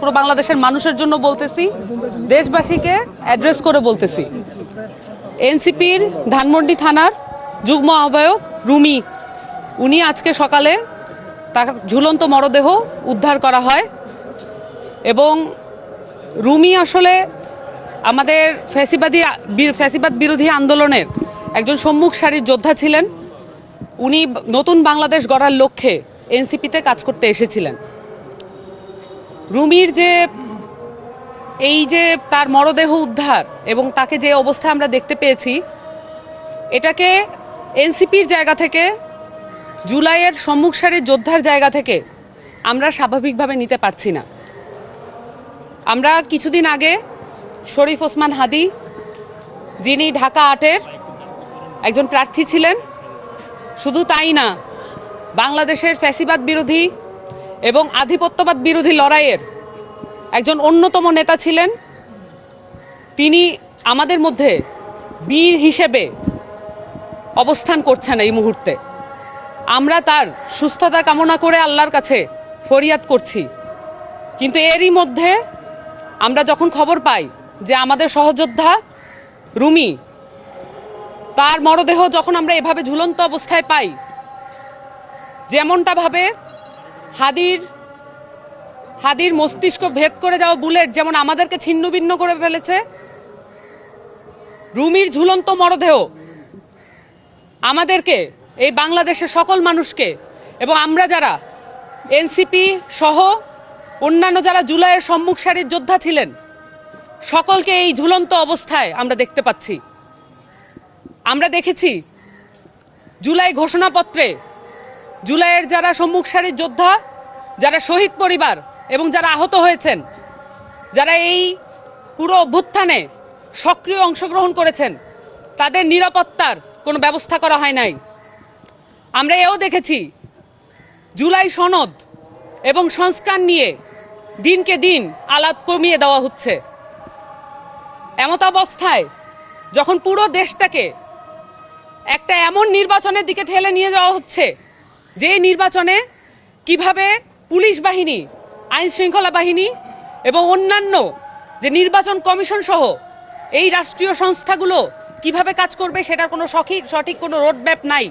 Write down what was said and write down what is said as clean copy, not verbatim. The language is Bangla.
পুরো বাংলাদেশের মানুষের জন্য বলতেছি, দেশবাসীকে অ্যাড্রেস করে বলতেছি। এনসিপির ধানমন্ডি থানার যুগ্ম আহ্বায়ক রুমি, উনি আজকে সকালে তার ঝুলন্ত মরদেহ উদ্ধার করা হয় এবং রুমি আসলে আমাদের ফ্যাসিবাদ বিরোধী আন্দোলনের একজন সম্মুখ সারির যোদ্ধা ছিলেন। উনি নতুন বাংলাদেশ গড়ার লক্ষ্যে এনসিপিতে কাজ করতে এসেছিলেন। রুমির যে তার মরদেহ উদ্ধার এবং তাকে যে অবস্থায় আমরা দেখতে পেয়েছি, এটাকে এনসিপির জায়গা থেকে, জুলাইয়ের সম্মুখ সারির যোদ্ধার জায়গা থেকে আমরা স্বাভাবিকভাবে নিতে পারছি না। আমরা কিছুদিন আগে শরীফ ওসমান হাদি, যিনি ঢাকা ৮-এর একজন প্রার্থী ছিলেন, শুধু তাই না, বাংলাদেশের ফ্যাসিবাদ বিরোধী এবং আধিপত্যবাদ বিরোধী লড়াইয়ের একজন অন্যতম নেতা ছিলেন। তিনি আমাদের মধ্যে বীর হিসেবে অবস্থান করছেন এই মুহূর্তে। আমরা তার সুস্থতা কামনা করে আল্লাহর কাছে ফরিয়াদ করছি। কিন্তু এরই মধ্যে আমরা যখন খবর পাই যে আমাদের সহযোদ্ধা রুমি, তার মরদেহ যখন আমরা এভাবে ঝুলন্ত অবস্থায় পাই, যেমনটা ভাবে হাদির মস্তিষ্ক ভেদ করে যাওয়া বুলেট যেমন আমাদেরকে ছিন্নভিন্ন করে ফেলেছে, রুমির ঝুলন্ত মরদেহ আমাদেরকে, এই বাংলাদেশের সকল মানুষকে এবং আমরা যারা এনসিপি সহ অন্যান্য যারা জুলাইয়ের সম্মুখ সারির যোদ্ধা ছিলেন, সকলকে এই ঝুলন্ত অবস্থায় আমরা দেখতে পাচ্ছি। আমরা দেখেছি জুলাই ঘোষণাপত্রে জুলাইয়ের যারা সম্মুখ সারির যোদ্ধা, যারা শহীদ পরিবার এবং যারা আহত হয়েছেন, যারা এই পুরো অভ্যুত্থানে সক্রিয় অংশগ্রহণ করেছেন, তাদের নিরাপত্তার কোনো ব্যবস্থা করা হয় নাই। আমরা এও দেখেছি জুলাই সনদ এবং সংস্কার নিয়ে দিনকে দিন আলাপ কমিয়ে দেওয়া হচ্ছে। এমত অবস্থায় যখন পুরো দেশটাকে একটা এমন নির্বাচনের দিকে ঠেলে নিয়ে যাওয়া হচ্ছে, যে নির্বাচনে কিভাবে পুলিশ বাহিনী, আইন শৃঙ্খলা বাহিনী এবং অন্যান্য যে নির্বাচন কমিশন সহ এই রাষ্ট্রীয় সংস্থাগুলো কিভাবে কাজ করবে, সেটার কোনো সঠিক কোনো রোডম্যাপ নাই।